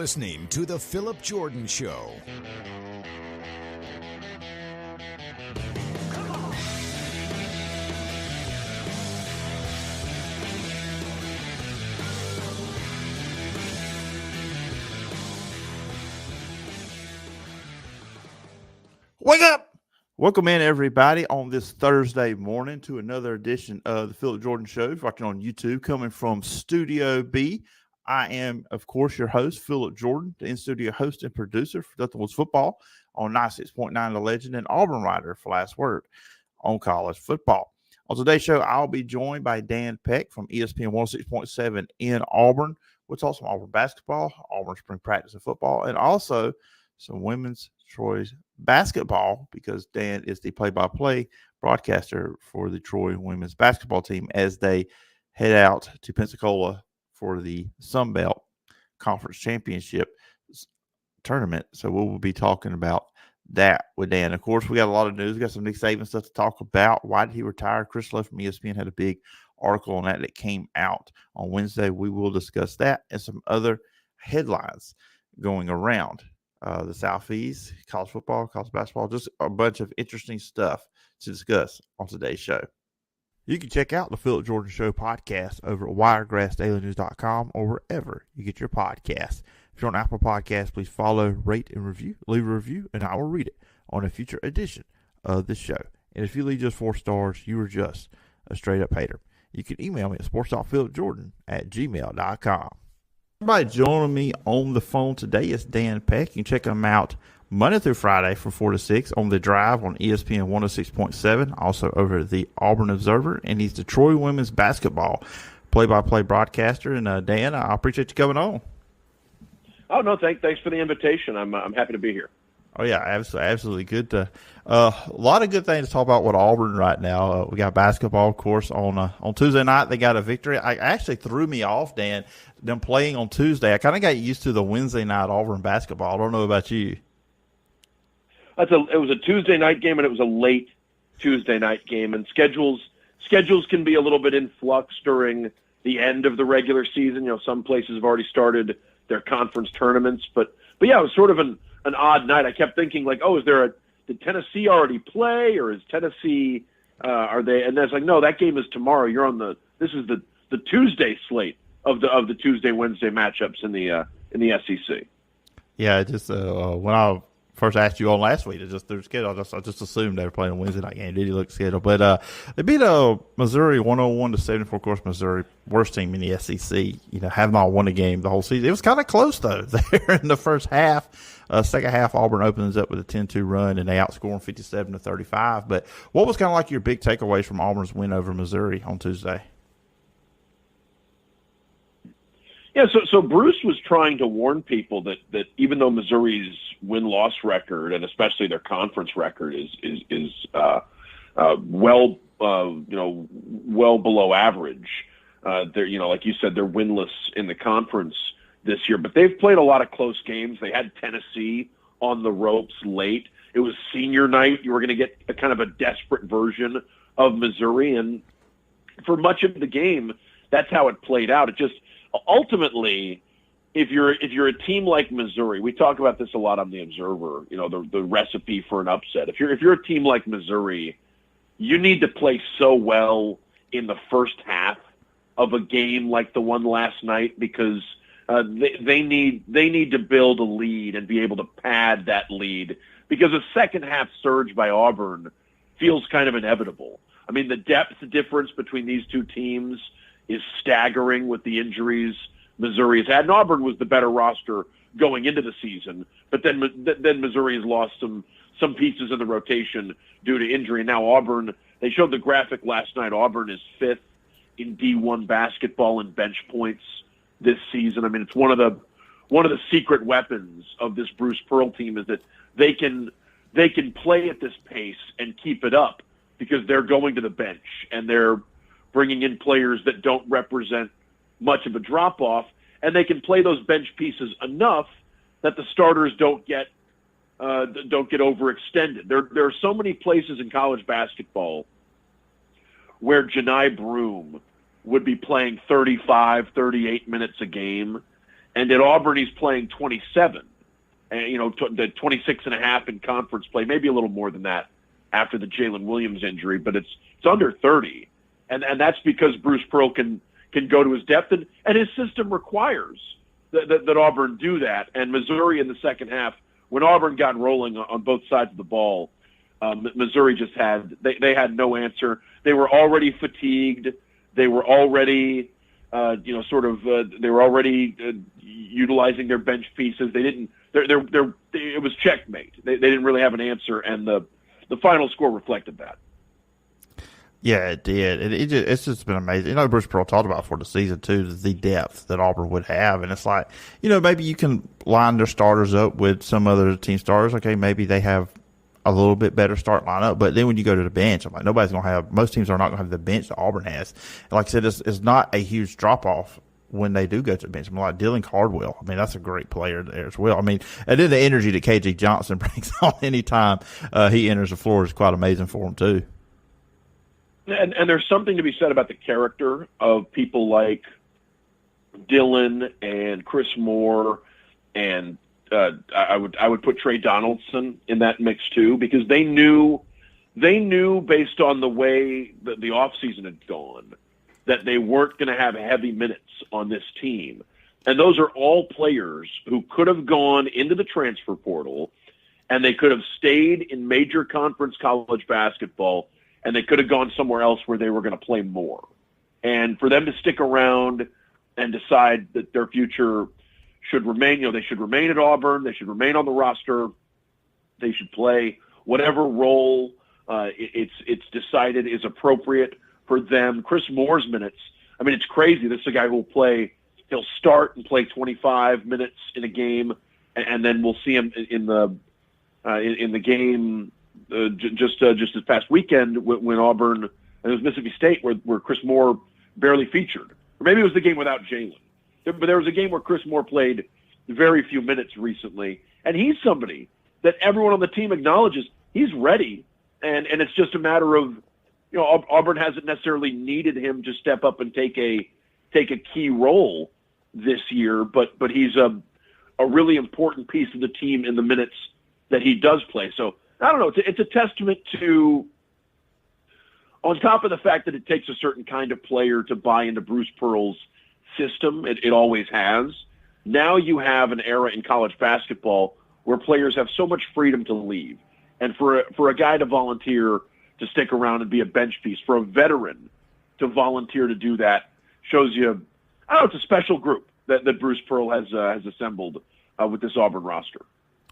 listening to The Phillip Jordan Show. Wake up! Welcome in, everybody, on this Thursday morning to another edition of the Phillip Jordan Show, watching on YouTube, coming from Studio B. I am, of course, your host, Phillip Jordan, the in-studio host and producer for Nothing Was Football on 96.9 The Legend and Auburn writer for Last Word on college football. On today's show, I'll be joined by Dan Peck from ESPN 106.7 in Auburn. We'll talk some Auburn basketball, Auburn spring practice and football, and also some women's Troy's basketball, because Dan is the play-by-play broadcaster for the Troy women's basketball team as they head out to Pensacola for the Sun Belt Conference Championship tournament. So we will be talking about that with Dan. Of course, we got a lot of news. We got some Nick Saban stuff to talk about. Why did he retire? Chris Lowe from ESPN had a big article on that came out on Wednesday. We will discuss that and some other headlines going around the Southeast, college football, college basketball, just a bunch of interesting stuff to discuss on today's show. You can check out the Phillip Jordan Show podcast over at wiregrassdailynews.com or wherever you get your podcasts. If you're on Apple Podcasts, please follow, rate, and review. Leave a review, and I will read it on a future edition of the show. And if you leave just 4 stars, you are just a straight-up hater. You can email me at sports.philipjordan@gmail.com. Everybody joining me on the phone today is Dan Peck. You can check him out Monday through Friday from 4 to 6 on The Drive on ESPN 106.7, also over at the Auburn Observer, and he's the Troy women's basketball play-by-play broadcaster. And Dan, I appreciate you coming on. Oh, no, thanks for the invitation. I'm happy to be here. Oh, yeah, absolutely. Good to a lot of good things to talk about with Auburn right now. We got basketball, of course, on Tuesday night. They got a victory. I actually threw me off, Dan, them playing on Tuesday. I kind of got used to the Wednesday night Auburn basketball. I don't know about you. It was a Tuesday night game, and it was a late Tuesday night game. And schedules can be a little bit in flux during the end of the regular season. You know, some places have already started their conference tournaments, but yeah, it was sort of an odd night. I kept thinking, like, oh, did Tennessee already play, or is Tennessee are they? And it's like, no, that game is tomorrow. This is the Tuesday slate of the Tuesday Wednesday matchups in the SEC. Yeah, just when I first asked you on last week, their schedule. I just assumed they were playing a Wednesday night game. Did you look scheduled? But they beat Missouri 101-74. Of course, Missouri, worst team in the SEC. You know, have not won a game the whole season. It was kind of close though there in the first half. Second half, Auburn opens up with a 10-2 run, and they outscore them 57-35. But what was kind of like your big takeaways from Auburn's win over Missouri on Tuesday? Yeah, so Bruce was trying to warn people that even though Missouri's win-loss record, and especially their conference record, is well below average. They're, like you said, they're winless in the conference this year, but they've played a lot of close games. They had Tennessee on the ropes late. It was senior night. You were going to get a kind of a desperate version of Missouri, and for much of the game, that's how it played out. It just ultimately, if you're a team like Missouri, we talk about this a lot on the Observer. You know, the recipe for an upset. If you're a team like Missouri, you need to play so well in the first half of a game like the one last night, because they need to build a lead and be able to pad that lead, because a second half surge by Auburn feels kind of inevitable. I mean, the depth difference between these two teams is staggering with the injuries Missouri has had. And Auburn was the better roster going into the season, but then Missouri has lost some pieces in the rotation due to injury. And now Auburn, they showed the graphic last night, Auburn is 5th in D1 basketball in bench points this season. I mean, it's one of the secret weapons of this Bruce Pearl team is that they can play at this pace and keep it up because they're going to the bench and they're bringing in players that don't represent much of a drop-off, and they can play those bench pieces enough that the starters don't get overextended. There are so many places in college basketball where Janai Broome would be playing 35, 38 minutes a game, And at Auburn, he's playing 27. And, the 26.5 in conference play, maybe a little more than that after the Jalen Williams injury, but it's under 30. And that's because Bruce Pearl can go to his depth, and his system requires that Auburn do that. And Missouri in the second half, when Auburn got rolling on both sides of the ball, Missouri just had no answer. They were already fatigued. They were already they were already utilizing their bench pieces. They didn't. It was checkmate. They didn't really have an answer, and the final score reflected that. Yeah, it did. It's just been amazing. Bruce Pearl talked about for the season too, the depth that Auburn would have, and it's like, maybe you can line their starters up with some other team starters. Okay, maybe they have a little bit better start lineup, but then when you go to the bench, I'm like, most teams are not going to have the bench that Auburn has. And like I said, it's not a huge drop off when they do go to the bench. Like Dylan Cardwell. That's a great player there as well. And then the energy that KJ Johnson brings on anytime he enters the floor is quite amazing for him too. And there's something to be said about the character of people like Dylan and Chris Moore, and I would put Trey Donaldson in that mix too, because they knew based on the way that the offseason had gone that they weren't going to have heavy minutes on this team. And those are all players who could have gone into the transfer portal, and they could have stayed in major conference college basketball, and they could have gone somewhere else where they were going to play more. And for them to stick around and decide that their future should remain, they should remain at Auburn, they should remain on the roster, they should play whatever role it's decided is appropriate for them. Chris Moore's minutes, it's crazy. This is a guy who he'll start and play 25 minutes in a game, and then we'll see him in the game just this past weekend when Auburn, and it was Mississippi State where Chris Moore barely featured. Or maybe it was the game without Jalen. But there was a game where Chris Moore played very few minutes recently, and he's somebody that everyone on the team acknowledges he's ready, and it's just a matter of, Auburn hasn't necessarily needed him to step up and take a key role this year, but he's a really important piece of the team in the minutes that he does play. So I don't know. It's a testament to, on top of the fact that it takes a certain kind of player to buy into Bruce Pearl's system, it always has. Now you have an era in college basketball where players have so much freedom to leave. And for a guy to volunteer to stick around and be a bench piece, for a veteran to volunteer to do that, shows you, it's a special group that Bruce Pearl has assembled with this Auburn roster.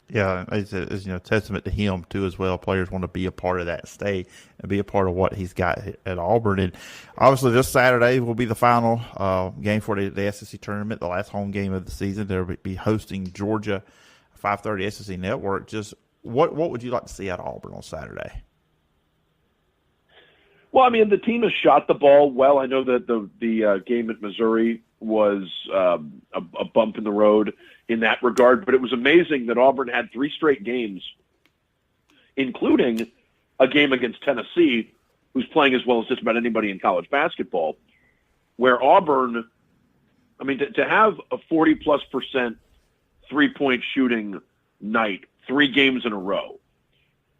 Yeah, it's a testament to him too as well. Players want to be a part of that, stay and be a part of what he's got at Auburn. And obviously, this Saturday will be the final game for the SEC tournament, the last home game of the season. They'll be hosting Georgia, 5:30 SEC Network. Just what would you like to see out of Auburn on Saturday? Well, the team has shot the ball well. I know that the game at Missouri was a bump in the road in that regard, but it was amazing that Auburn had 3 straight games, including a game against Tennessee, who's playing as well as just about anybody in college basketball, where Auburn, to have a 40+% three-point shooting night 3 games in a row.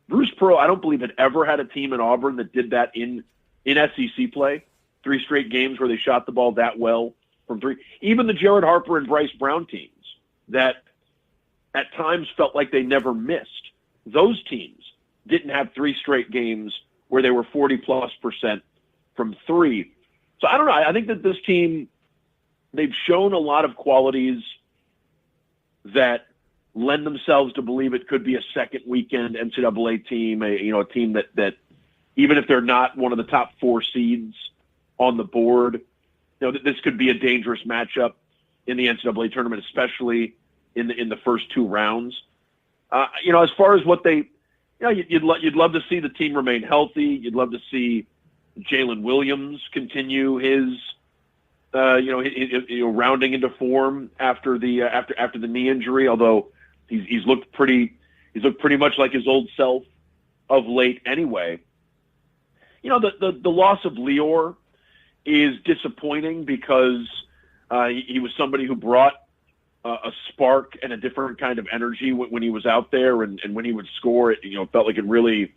Bruce Pearl, I don't believe, had ever had a team in Auburn that did that in SEC play, 3 straight games where they shot the ball that well from 3. Even the Jared Harper and Bryce Brown teams that at times felt like they never missed, those teams didn't have 3 straight games where they were 40+% from 3. So I don't know. I think that this team, they've shown a lot of qualities that lend themselves to believe it could be a second weekend NCAA team, a team that even if they're not one of the top 4 seeds on the board, this could be a dangerous matchup in the NCAA tournament, especially in the first 2 rounds. As far as what they, you'd love to see the team remain healthy. You'd love to see Jalen Williams continue his, rounding into form after the knee injury. Although he's looked pretty much like his old self of late anyway. The loss of Lior is disappointing because he was somebody who brought a spark and a different kind of energy when he was out there, and when he would score, it felt like it really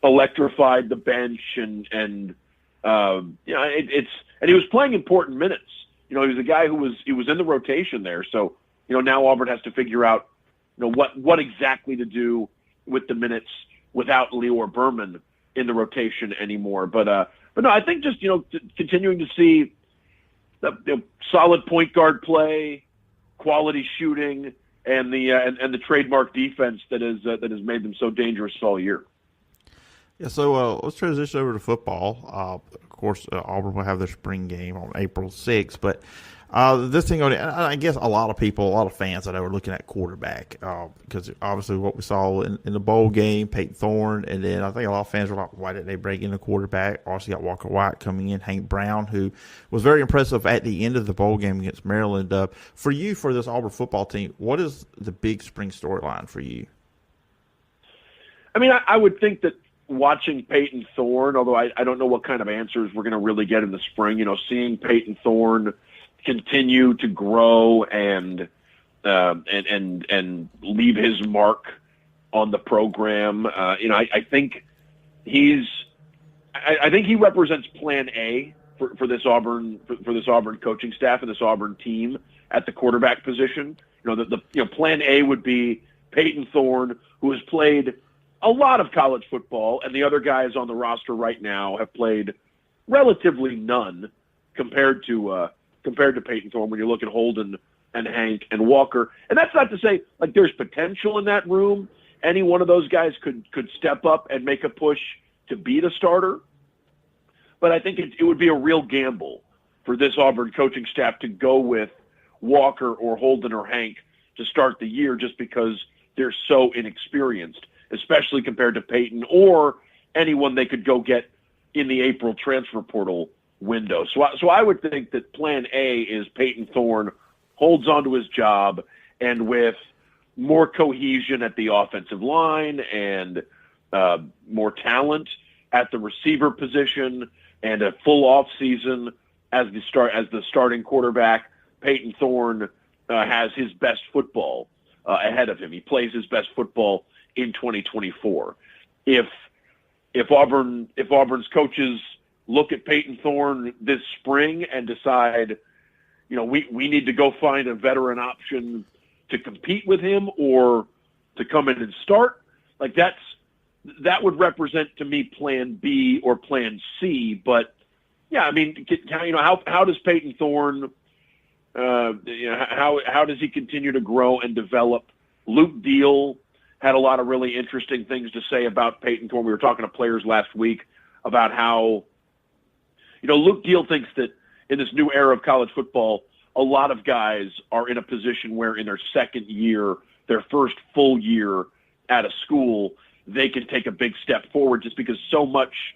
electrified the bench, and and he was playing important minutes. He was a guy who was in the rotation there, so now Auburn has to figure out what exactly to do with the minutes without Leor Berman in the rotation anymore. But no, I think just continuing to see the solid point guard play, quality shooting, and the trademark defense that has made them so dangerous all year. Yeah, so let's transition over to football. Of course, Auburn will have their spring game on April 6th, but this thing I guess a lot of fans that are looking at quarterback because obviously what we saw in the bowl game, Peyton Thorne, and then I think a lot of fans were like, why didn't they bring in a quarterback? Also got Walker White coming in, Hank Brown, who was very impressive at the end of the bowl game against Maryland. For you, for this Auburn football team, what is the big spring storyline for you? I mean, I would think that watching Peyton Thorne, although I don't know what kind of answers we're going to really get in the spring, seeing Peyton Thorne continue to grow and leave his mark on the program. I think he represents Plan A for this Auburn coaching staff and this Auburn team at the quarterback position. The Plan A would be Peyton Thorne, who has played a lot of college football, and the other guys on the roster right now have played relatively none compared to Peyton Thorne when you look at Holden and Hank and Walker. And that's not to say like there's potential in that room. Any one of those guys could step up and make a push to be the starter. But I think it would be a real gamble for this Auburn coaching staff to go with Walker or Holden or Hank to start the year just because they're so inexperienced, especially compared to Peyton or anyone they could go get in the April transfer portal window. So I would think that Plan A is Peyton Thorne holds on to his job, and with more cohesion at the offensive line and more talent at the receiver position and a full off season as the starting quarterback, Peyton Thorne has his best football ahead of him. He plays his best football in 2024. If Auburn's coaches look at Peyton Thorne this spring and decide, we need to go find a veteran option to compete with him or to come in and start, like that would represent to me Plan B or Plan C. But yeah, I mean, how does Peyton Thorne, how does he continue to grow and develop? Luke Deal had a lot of really interesting things to say about Peyton Thorne. We were talking to players last week about how, Luke Deal thinks that in this new era of college football, a lot of guys are in a position where in their second year, their first full year at a school, they can take a big step forward just because so much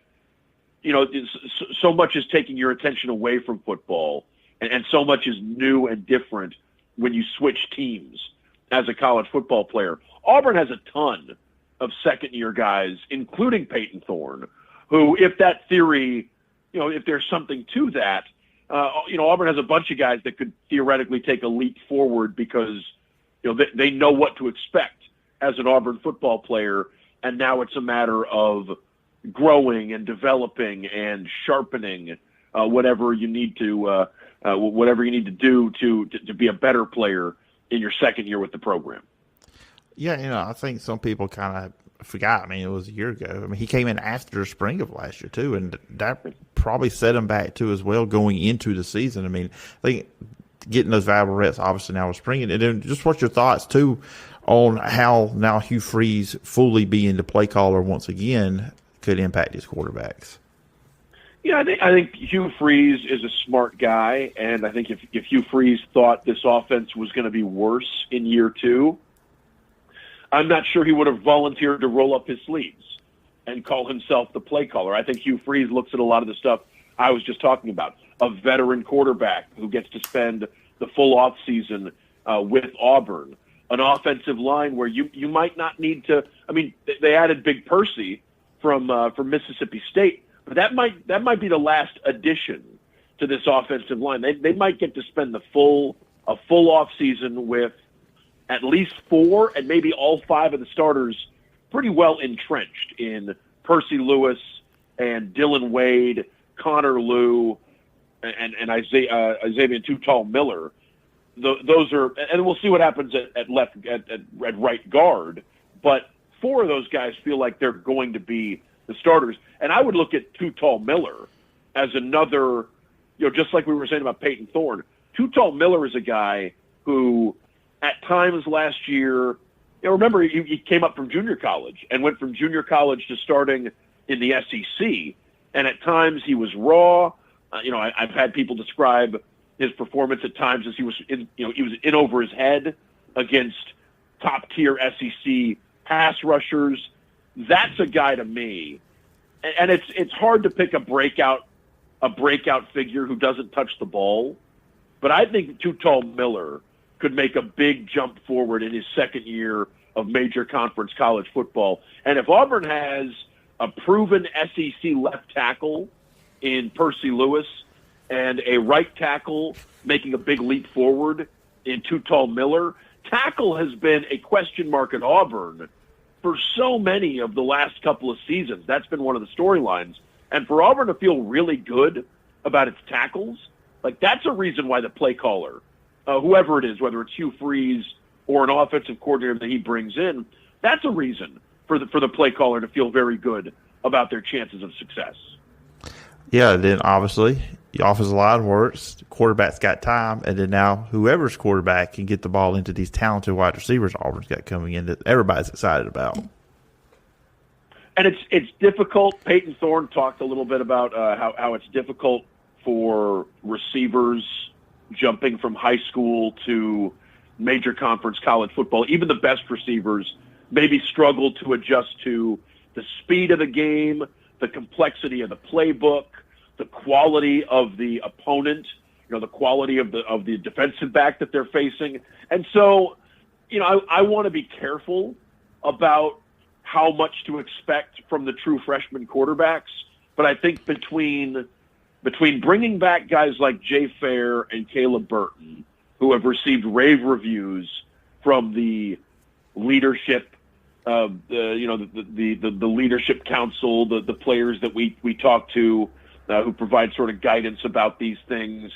is taking your attention away from football and so much is new and different when you switch teams as a college football player. Auburn has a ton of second-year guys, including Peyton Thorne, who, if that theory, if there's something to that, Auburn has a bunch of guys that could theoretically take a leap forward because, they know what to expect as an Auburn football player, and now it's a matter of growing and developing and sharpening whatever you need to do to be a better player in your second year with the program. Yeah, I think some people kind of forgot. I mean, it was a year ago. I mean, he came in after the spring of last year, too, and that probably set him back, too, as well, going into the season. I mean, I think getting those valuable reps, obviously, now is spring. And then just what's your thoughts, too, on how now Hugh Freeze fully being the play caller once again could impact his quarterbacks? Yeah, I think Hugh Freeze is a smart guy, and I think if Hugh Freeze thought this offense was going to be worse in year two, I'm not sure he would have volunteered to roll up his sleeves and call himself the play caller. I think Hugh Freeze looks at a lot of the stuff I was just talking about. A veteran quarterback who gets to spend the full off season with Auburn. An offensive line where you might not need to. I mean, they added Big Percy from Mississippi State, but that might be the last addition to this offensive line. They might get to spend the full a full off season with at least 4 and maybe all 5 of the starters pretty well entrenched in Percy Lewis and Dylan Wade, Connor Liu, and Isaiah Too Tall Miller. Those are, and we'll see what happens at right guard. But 4 of those guys feel like they're going to be the starters. And I would look at Too Tall Miller as another, just like we were saying about Peyton Thorne. Too Tall Miller is a guy who, at times last year, remember he came up from junior college and went from junior college to starting in the SEC. And at times he was raw. I've had people describe his performance at times as he was in over his head against top tier SEC pass rushers. That's a guy to me, and it's hard to pick a breakout figure who doesn't touch the ball, but I think Too Tall Miller could make a big jump forward in his second year of major conference college football. And if Auburn has a proven SEC left tackle in Percy Lewis and a right tackle making a big leap forward in Too Tall Miller, tackle has been a question mark at Auburn for so many of the last couple of seasons. That's been one of the storylines. And for Auburn to feel really good about its tackles, that's a reason why the play caller, whoever it is, whether it's Hugh Freeze or an offensive coordinator that he brings in, that's a reason for the play caller to feel very good about their chances of success. Yeah, then obviously the offensive line works, the quarterback's got time, and then now whoever's quarterback can get the ball into these talented wide receivers Auburn's got coming in that everybody's excited about. And it's difficult. Peyton Thorne talked a little bit about how it's difficult for receivers jumping from high school to major conference college football. Even the best receivers maybe struggle to adjust to the speed of the game, the complexity of the playbook, the quality of the opponent, the quality of the defensive back that they're facing. And so, I want to be careful about how much to expect from the true freshman quarterbacks. But I think between bringing back guys like Jay Fair and Caleb Burton, who have received rave reviews from the leadership, the leadership council, the players that we talk to, who provide sort of guidance about these things.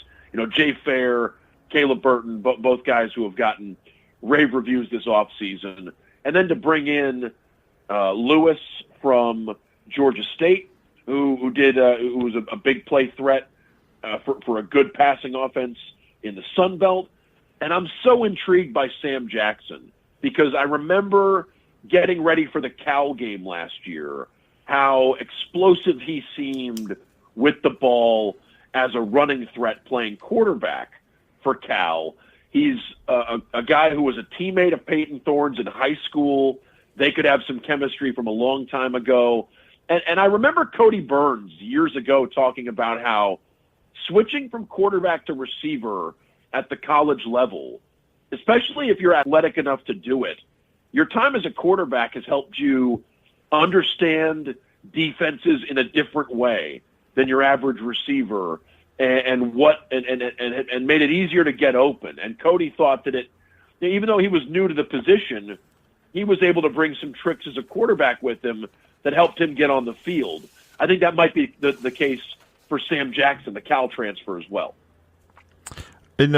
Jay Fair, Caleb Burton, both guys who have gotten rave reviews this offseason. And then to bring in Lewis from Georgia State, who was a big play threat for a good passing offense in the Sun Belt. And I'm so intrigued by Sam Jackson because I remember getting ready for the Cal game last year, how explosive he seemed with the ball as a running threat playing quarterback for Cal. He's a guy who was a teammate of Peyton Thorne's in high school. They could have some chemistry from a long time ago. And I remember Cody Burns years ago talking about how switching from quarterback to receiver at the college level, especially if you're athletic enough to do it, your time as a quarterback has helped you understand defenses in a different way than your average receiver and made it easier to get open. And Cody thought that even though he was new to the position, he was able to bring some tricks as a quarterback with him that helped him get on the field. I think that might be the case for Sam Jackson, the Cal transfer as well. Leaving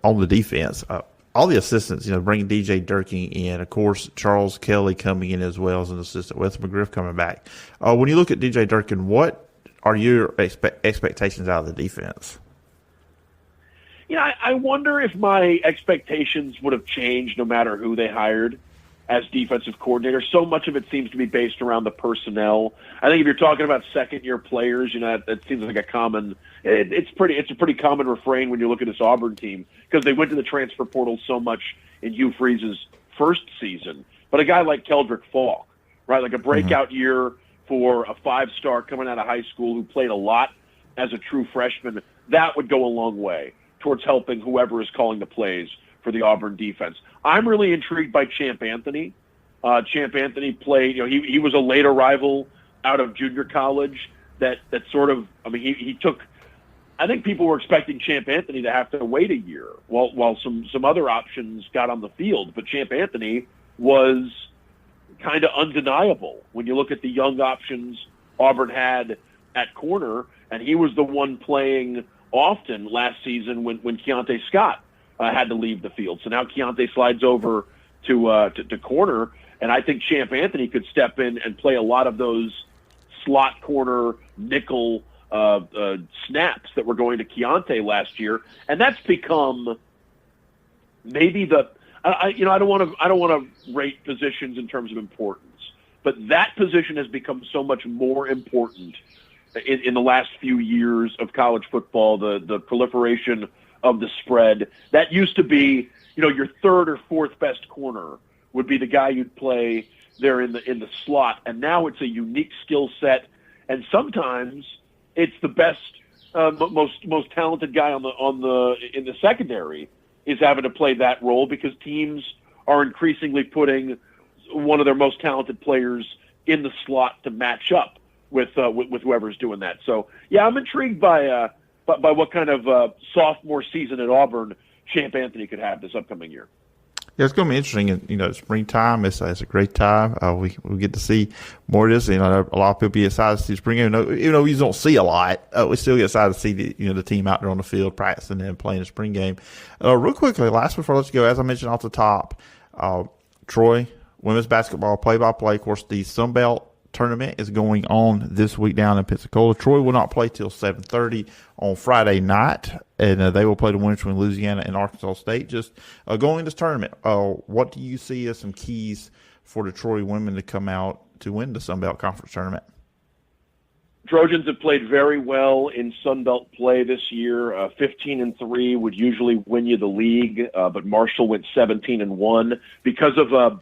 on the defense, all the assistants, bringing DJ Durkin in, of course, Charles Kelly coming in as well as an assistant, Wes McGriff coming back. When you look at DJ Durkin, what are your expectations out of the defense? I wonder if my expectations would have changed no matter who they hired as defensive coordinator. So much of it seems to be based around the personnel. I think if you're talking about second-year players, that seems like a common. It's a pretty common refrain when you look at this Auburn team because they went to the transfer portal so much in Hugh Freeze's first season. But a guy like Keldrick Falk, right, like a breakout year for a 5-star coming out of high school who played a lot as a true freshman, that would go a long way towards helping whoever is calling the plays for the Auburn defense. I'm really intrigued by Champ Anthony. Champ Anthony played, he was a late arrival out of junior college that sort of, he took I think people were expecting Champ Anthony to have to wait a year while some other options got on the field. But Champ Anthony was kind of undeniable when you look at the young options Auburn had at corner, and he was the one playing often last season when Keontae Scott had to leave the field. So now Keontae slides over to corner, and I think Champ Anthony could step in and play a lot of those slot corner nickel snaps that were going to Keontae last year, and that's become maybe I don't want to rate positions in terms of importance, but that position has become so much more important in the last few years of college football. The proliferation of the spread that used to be, your third or fourth best corner would be the guy you'd play there in the slot, and now it's a unique skill set, and sometimes it's the best, most talented guy in the secondary is having to play that role because teams are increasingly putting one of their most talented players in the slot to match up with whoever's doing that. So yeah, I'm intrigued by what kind of sophomore season at Auburn Champ Anthony could have this upcoming year. Yeah, it's going to be interesting. And, springtime is a great time. We get to see more of this. A lot of people be excited to see spring game. Even though we don't see a lot, we still get excited to see the team out there on the field practicing and playing a spring game. Real quickly, last before I let you go, as I mentioned off the top, Troy women's basketball play-by-play. Of course, the Sun Belt tournament is going on this week down in Pensacola. Troy will not play till 7:30 on Friday night, and they will play the winner between Louisiana and Arkansas State. Just going in this tournament, what do you see as some keys for the Troy women to come out to win the Sun Belt Conference tournament? Trojans have played very well in Sun Belt play this year. 15-3 would usually win you the league, but Marshall went 17-1 because of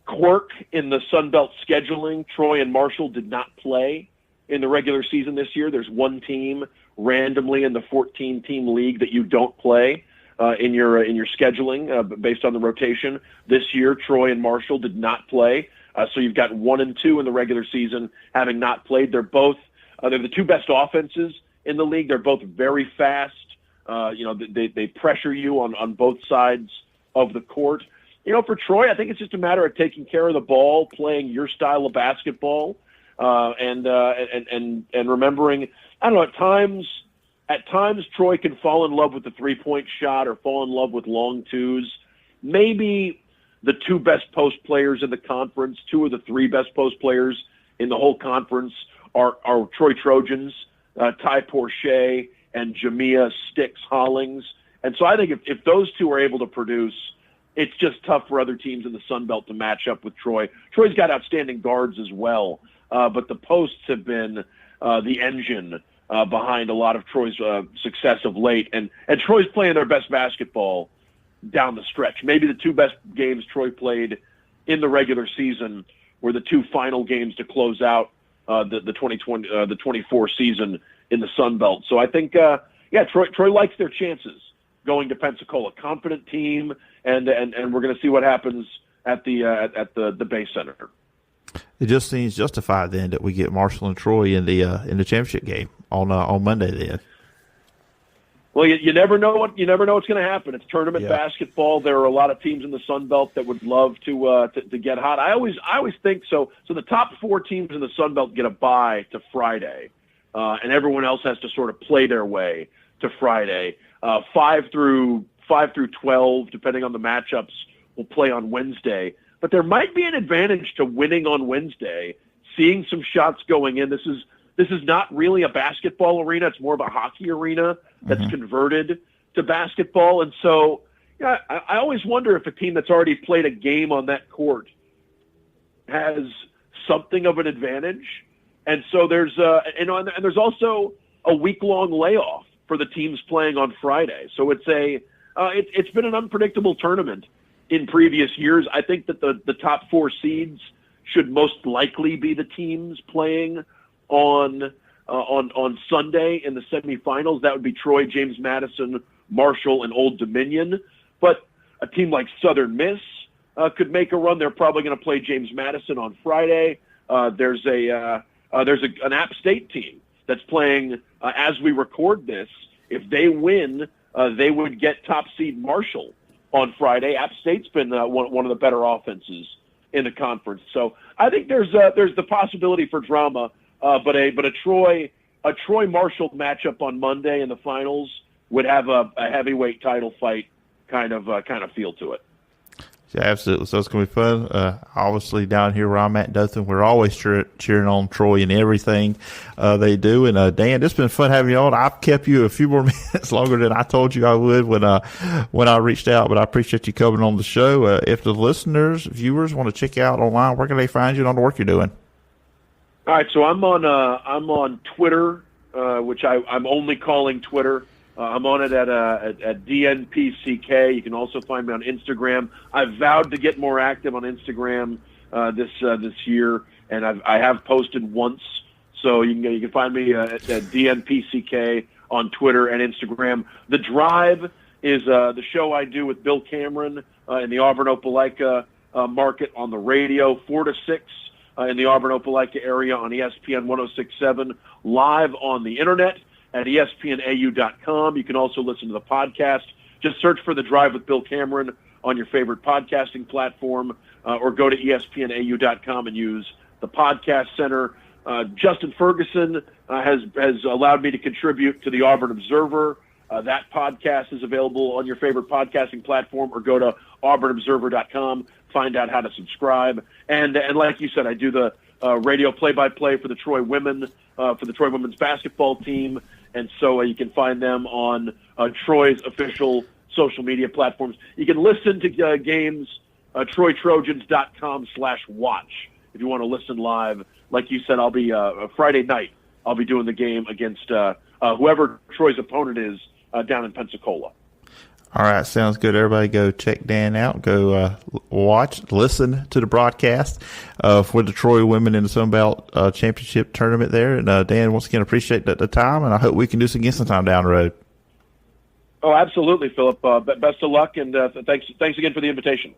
quirk in the Sun Belt scheduling. Troy and Marshall did not play in the regular season this year. There's one team randomly in the 14-team league that you don't play in your scheduling based on the rotation. This year, Troy and Marshall did not play, so you've got 1 and 2 in the regular season having not played. They're both they're the two best offenses in the league. They're both very fast. They pressure you on both sides of the court. For Troy, I think it's just a matter of taking care of the ball, playing your style of basketball, and remembering. I don't know. At times, Troy can fall in love with the 3-point shot or fall in love with long twos. Maybe the two best post players in the conference, 2 of the 3 best post players in the whole conference are Troy Trojans, Ty Porcher and Jamia Sticks Hollings. And so I think if those two are able to produce, it's just tough for other teams in the Sun Belt to match up with Troy. Troy's got outstanding guards as well, but the posts have been the engine behind a lot of Troy's success of late. And Troy's playing their best basketball down the stretch. Maybe the 2 best games Troy played in the regular season were the 2 final games to close out the 24 season in the Sun Belt. So I think, Troy likes their chances going to Pensacola. Confident team. And we're going to see what happens at the Bay Center. It just seems justified then that we get Marshall and Troy in the championship game on Monday. Then, well, you never know what's going to happen. It's tournament basketball. There are a lot of teams in the Sun Belt that would love to get hot. I always think so. So the top 4 teams in the Sun Belt get a bye to Friday, and everyone else has to sort of play their way to Friday. 5 through 12, depending on the matchups, will play on Wednesday. But there might be an advantage to winning on Wednesday, seeing some shots going in. This is not really a basketball arena. It's more of a hockey arena that's converted to basketball. And so I always wonder if a team that's already played a game on that court has something of an advantage. And so there's and there's also a week-long layoff for the teams playing on Friday. So it's been an unpredictable tournament in previous years. I think that the top 4 seeds should most likely be the teams playing on Sunday in the semifinals. That would be Troy, James Madison, Marshall, and Old Dominion. But a team like Southern Miss could make a run. They're probably going to play James Madison on Friday. There's an App State team that's playing as we record this. If they win, they would get top seed Marshall on Friday. App State's been one of the better offenses in the conference. So I think there's the possibility for drama, but a Troy Marshall matchup on Monday in the finals would have a heavyweight title fight kind of feel to it. Yeah, absolutely. So it's going to be fun. Obviously, down here where I'm at in Dothan, we're always cheering on Troy and everything they do. And Dan, it's been fun having you on. I've kept you a few more minutes longer than I told you I would when I reached out, but I appreciate you coming on the show. If the viewers want to check you out online, where can they find you and all the work you're doing? All right, so I'm on Twitter, which I'm only calling Twitter. I'm on it at DNPCK. You can also find me on Instagram. I've vowed to get more active on Instagram this year, and I have posted once. So you can find me at DNPCK on Twitter and Instagram. The Drive is the show I do with Bill Cameron in the Auburn-Opelika market on the radio, 4 to 6 in the Auburn-Opelika area on ESPN 106.7, live on the internet at ESPNAU.com. You can also listen to the podcast. Just search for The Drive with Bill Cameron on your favorite podcasting platform, or go to ESPNAU.com and use the podcast center. Justin Ferguson has allowed me to contribute to the Auburn Observer. That podcast is available on your favorite podcasting platform, or go to auburnobserver.com, find out how to subscribe. And like you said, I do the radio play-by-play for the Troy women, for the Troy women's basketball team. And so you can find them on Troy's official social media platforms. You can listen to games, TroyTrojans.com/watch if you want to listen live. Like you said, I'll be Friday night. I'll be doing the game against whoever Troy's opponent is down in Pensacola. All right, sounds good. Everybody go check Dan out. Go listen to the broadcast for the Troy women in the Sun Belt Championship tournament there. And Dan, once again, appreciate the time, and I hope we can do this again sometime down the road. Oh, absolutely, Phillip. Best of luck, and thanks again for the invitation.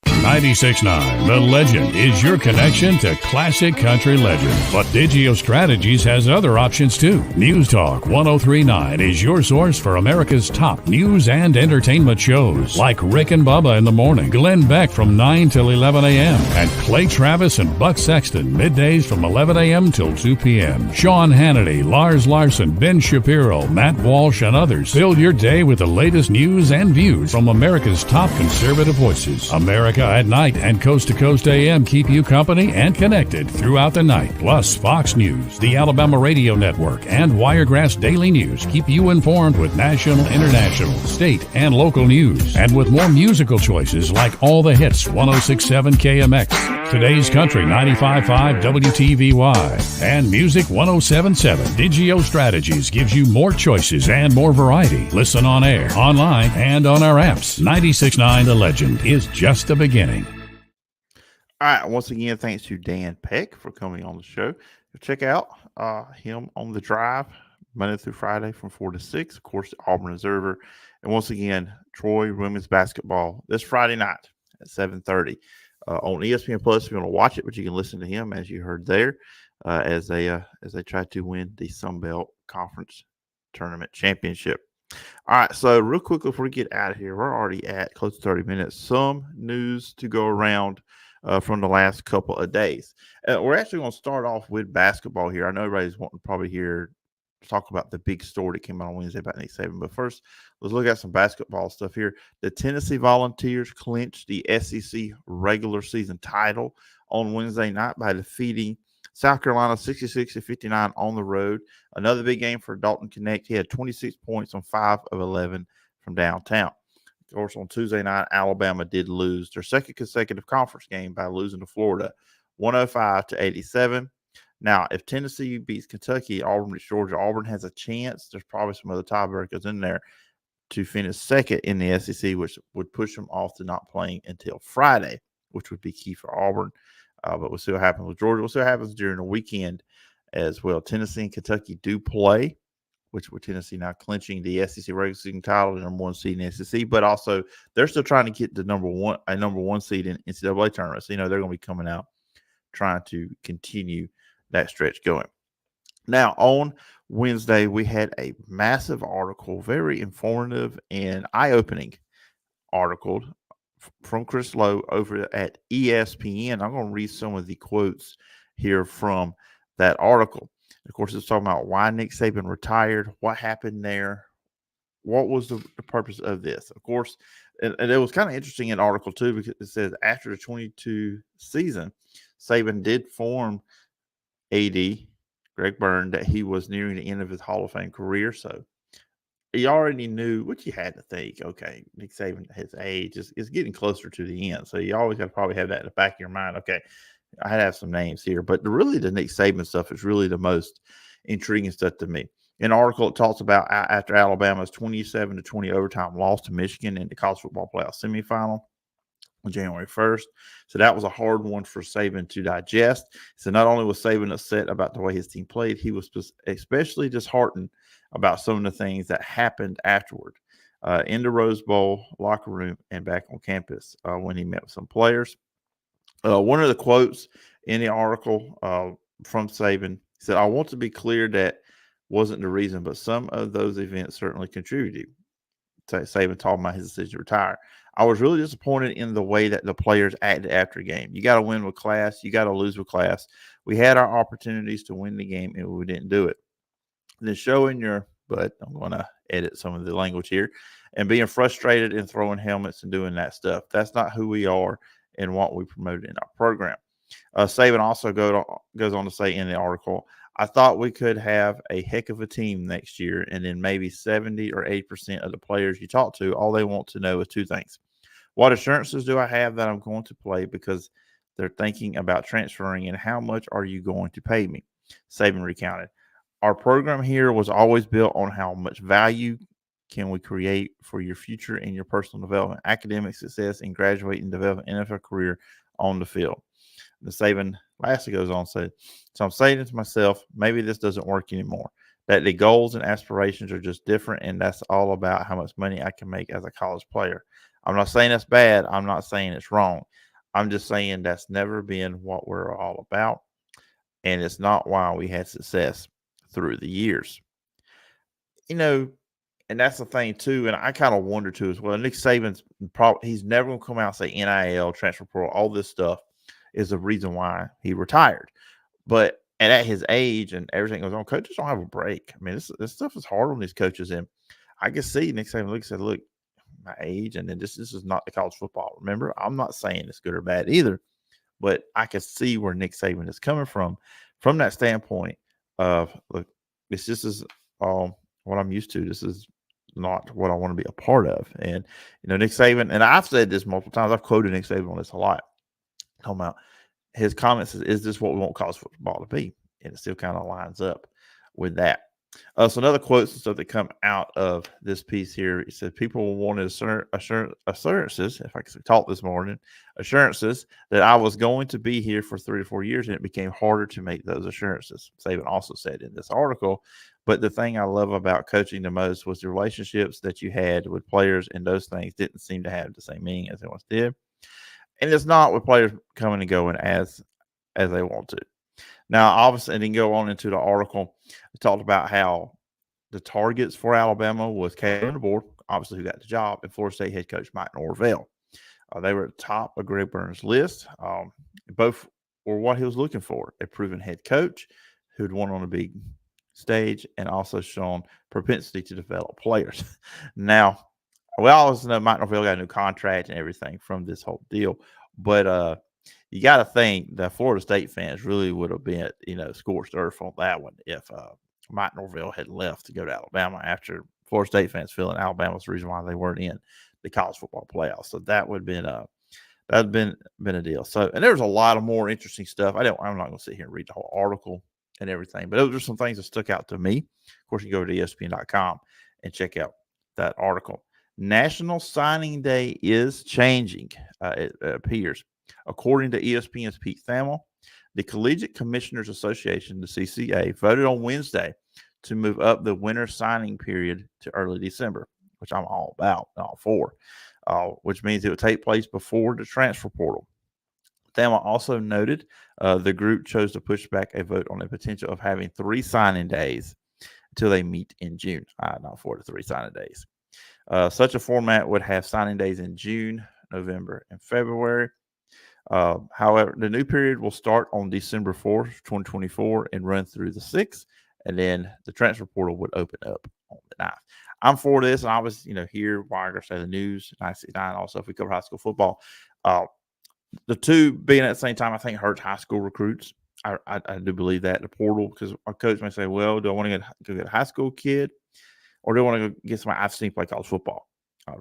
96.9, The Legend, is your connection to classic country legends. But Digio Strategies has other options too. News Talk 103.9 is your source for America's top news and entertainment shows, like Rick and Bubba in the morning, Glenn Beck from 9 till 11 a.m., and Clay Travis and Buck Sexton middays from 11 a.m. till 2 p.m. Sean Hannity, Lars Larson, Ben Shapiro, Matt Walsh, and others fill your day with the latest news and views from America's top conservative voices. America at Night and Coast to Coast AM keep you company and connected throughout the night. Plus, Fox News, the Alabama Radio Network, and Wiregrass Daily News keep you informed with national, international, state, and local news. And with more musical choices like All the Hits, 106.7 KMX, Today's Country, 95.5 WTVY, and Music 107.7, Digio Strategies gives you more choices and more variety. Listen on air, online, and on our apps. 96.9 The Legend is just the beginning. All right. Once again, thanks to Dan Peck for coming on the show. Check out him on The Drive Monday through Friday from 4 to 6. Of course, the Auburn Observer. And once again, Troy women's basketball this Friday night at 7:30 on ESPN Plus. If you want to watch it, but you can listen to him, as you heard there, as they try to win the Sun Belt Conference Tournament Championship. All right, so real quickly before we get out of here, we're already at close to 30 minutes. Some news to go around from the last couple of days. We're actually going to start off with basketball here. I know everybody's wanting to probably talk about the big story that came out on Wednesday about Nick Saban. But first, let's look at some basketball stuff here. The Tennessee Volunteers clinched the SEC regular season title on Wednesday night by defeating South Carolina 66-59 on the road. Another big game for Dalton Connect. He had 26 points on 5 of 11 from downtown. Of course, on Tuesday night, Alabama did lose their second consecutive conference game by losing to Florida 105-87. Now, if Tennessee beats Kentucky, Auburn beats Georgia, Auburn has a chance. There's probably some other tiebreakers in there to finish second in the SEC, which would push them off to not playing until Friday, which would be key for Auburn. But we'll see what happens with Georgia. We'll see what happens during the weekend as well. Tennessee and Kentucky do play, which with Tennessee now clinching the SEC regular season title, the number one seed in the SEC. But also, they're still trying to get the number one seed in NCAA tournament. So, they're going to be coming out trying to continue that stretch going. Now, on Wednesday, we had a massive article, very informative and eye-opening article from Chris Lowe over at ESPN. I'm going to read some of the quotes here from that article. Of course, it's talking about why Nick Saban retired, what happened there, what was the purpose of this. Of course, and it was kind of interesting in article 2 because it says after the 22 season, Saban did form AD Greg Byrne that he was nearing the end of his Hall of Fame career. So he already knew what you had to think. Okay, Nick Saban, his age is getting closer to the end. So you always got to probably have that in the back of your mind. Okay, I had to have some names here. But really, the Nick Saban stuff is really the most intriguing stuff to me. In the article, it talks about after Alabama's 27-20 overtime loss to Michigan in the college football playoff semifinal on January 1st. So that was a hard one for Saban to digest. So not only was Saban upset about the way his team played, he was especially disheartened about some of the things that happened afterward in the Rose Bowl locker room and back on campus when he met with some players. One of the quotes in the article from Saban said, "I want to be clear that wasn't the reason, but some of those events certainly contributed." Saban talking about his decision to retire. "I was really disappointed in the way that the players acted after the game. You got to win with class. You got to lose with class. We had our opportunities to win the game, and we didn't do it. Then showing your butt," I'm going to edit some of the language here, "and being frustrated and throwing helmets and doing that stuff. That's not who we are and what we promoted in our program." Saban also goes on to say in the article, "I thought we could have a heck of a team next year, and then maybe 70 or 80% of the players you talk to, all they want to know is two things. What assurances do I have that I'm going to play because they're thinking about transferring, and how much are you going to pay me?" Saban recounted, "Our program here was always built on how much value can we create for your future and your personal development, academic success, and graduate and develop an NFL career on the field." The Saban lastly goes on to say, "So I'm saying to myself, maybe this doesn't work anymore, that the goals and aspirations are just different, and that's all about how much money I can make as a college player. I'm not saying that's bad. I'm not saying it's wrong. I'm just saying that's never been what we're all about, and it's not why we had success through the years." You know, and that's the thing too, and I kind of wonder too as well. Nick Saban's probably he's never gonna come out and say NIL, transfer portal, all this stuff is the reason why he retired. But and at his age and everything goes on, coaches don't have a break. I mean, this stuff is hard on these coaches, and I can see Nick Saban look said, "Look, my age, and then this is not the college football." Remember, I'm not saying it's good or bad either, but I can see where Nick Saban is coming from that standpoint of, look, this is what I'm used to. This is not what I want to be a part of. And Nick Saban, and I've said this multiple times. I've quoted Nick Saban on this a lot. Talking about his comments is this what we want college football to be? And it still kind of lines up with that. So another quotes and stuff that come out of this piece here. It said people wanted assurances, if I could talk this morning, assurances that I was going to be here for 3 to 4 years, and it became harder to make those assurances. Saban also said in this article, "But the thing I love about coaching the most was the relationships that you had with players, and those things didn't seem to have the same meaning as they once did. And it's not with players coming and going as they want to." Now, obviously, and then go on into the article, it talked about how the targets for Alabama was Kalen DeBoer, obviously who got the job, and Florida State head coach Mike Norvell. They were at the top of Greg Byrne's list. Both were what he was looking for: a proven head coach who'd won on a big stage and also shown propensity to develop players. Now, we always know Mike Norvell got a new contract and everything from this whole deal, but you got to think that Florida State fans really would have been, scorched earth on that one if Mike Norvell had left to go to Alabama, after Florida State fans feeling Alabama's the reason why they weren't in the college football playoffs. So that would have been a deal. So, and there's a lot of more interesting stuff. I'm not going to sit here and read the whole article and everything, but those are some things that stuck out to me. Of course, you go to ESPN.com and check out that article. National Signing Day is changing, it appears. According to ESPN's Pete Thamel, the Collegiate Commissioners Association, the CCA, voted on Wednesday to move up the winter signing period to early December, which I'm all about, all for, which means it would take place before the transfer portal. Thelma also noted the group chose to push back a vote on the potential of having 3 signing days until they meet in June. Not 4 to 3 signing days. Such a format would have signing days in June, November, and February. However, the new period will start on December 4th, 2024 and run through the 6th, and then the transfer portal would open up on the 9th. I'm for this, and I was, here, Wiregrass Daily News, 969, also if we cover high school football. The two being at the same time, I think hurts high school recruits. I do believe that, the portal, because our coach may say, well, do I want to go get a high school kid, or do I want to go get somebody I've seen play college football?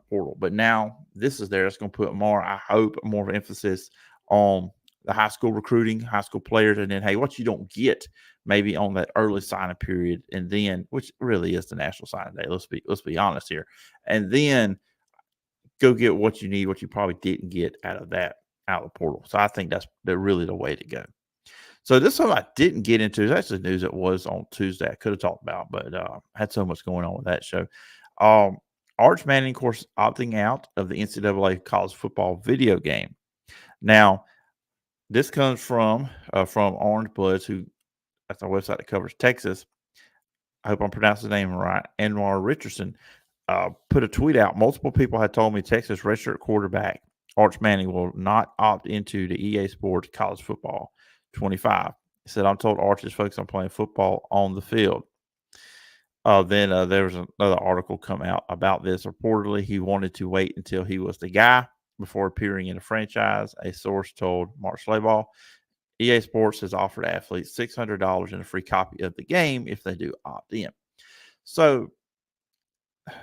Portal. But now this is there. It's going to put more, I hope, more emphasis on the high school recruiting, high school players, and then, hey, what you don't get maybe on that early signing period, and then, which really is the national signing day. Let's be honest here, and then go get what you need, what you probably didn't get out of the portal. So I think that's really the way to go. So this one I didn't get into. It's actually news that was on Tuesday. I could have talked about, but had so much going on with that show. Arch Manning, of course, opting out of the NCAA college football video game. Now, this comes from Orange Bloods, who that's our website that covers Texas. I hope I'm pronouncing his name right. Anwar Richardson put a tweet out. Multiple people had told me Texas redshirt quarterback Arch Manning will not opt into the EA Sports College Football 25. He said, I'm told Arch is focused on playing football on the field. Then there was another article come out about this. Reportedly, he wanted to wait until he was the guy before appearing in a franchise. A source told Mark Schlabach, EA Sports has offered athletes $600 and a free copy of the game if they do opt in. So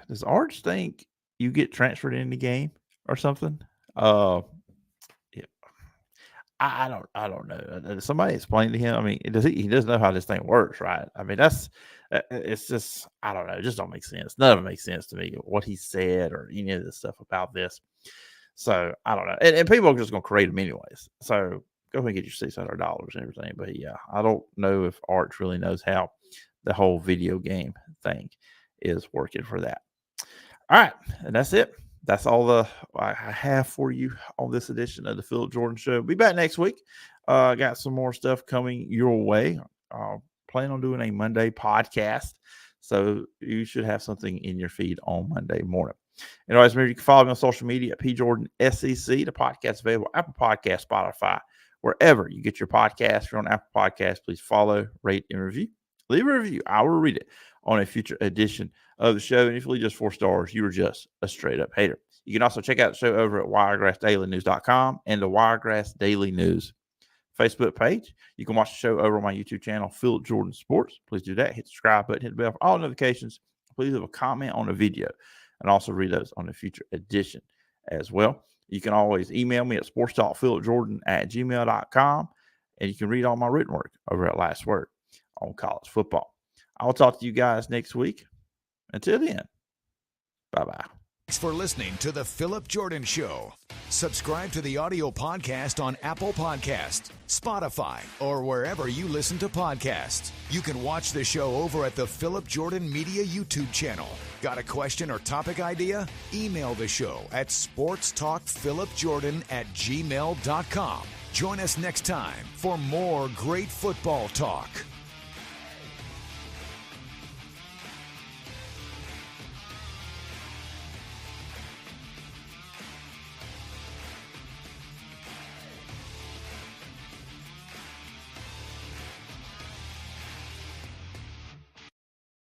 does Arch think you get transferred in the game or something? Yeah. I don't know. Somebody explain to him. I mean, he doesn't know how this thing works, right? I mean, it's just, I don't know. It just don't make sense. None of it makes sense to me, what he said or any of this stuff about this. So I don't know. And people are just going to create them anyways. So go ahead and get your $600 and everything. But yeah, I don't know if Arch really knows how the whole video game thing is working for that. All right. And that's it. That's all I have for you on this edition of the Phillip Jordan Show. Be back next week. Got some more stuff coming your way. Plan on doing a Monday podcast, so you should have something in your feed on Monday morning. Anyways, remember you can follow me on social media at PJordanSEC. The podcast is available Apple Podcast, Spotify, wherever you get your podcast. If you're on Apple Podcasts, please follow, rate, and review. Leave a review. I will read it on a future edition of the show. And if you leave just 4 stars, you are just a straight up hater. You can also check out the show over at WiregrassDailyNews.com and the Wiregrass Daily News Facebook page. You can watch the show over on my YouTube channel, Phillip Jordan Sports. Please do that. Hit the subscribe button, hit the bell for all notifications. Please leave a comment on the video and also read those on a future edition as well. You can always email me at sportstalkphillipjordan@gmail.com, and you can read all my written work over at Last Word on college football. I'll talk to you guys next week. Until then, bye-bye. Thanks for listening to The Phillip Jordan Show. Subscribe to the audio podcast on Apple Podcasts, Spotify, or wherever you listen to podcasts. You can watch the show over at the Phillip Jordan Media YouTube channel. Got a question or topic idea? Email the show at sportstalkphillipjordan@gmail.com. Join us next time for more great football talk.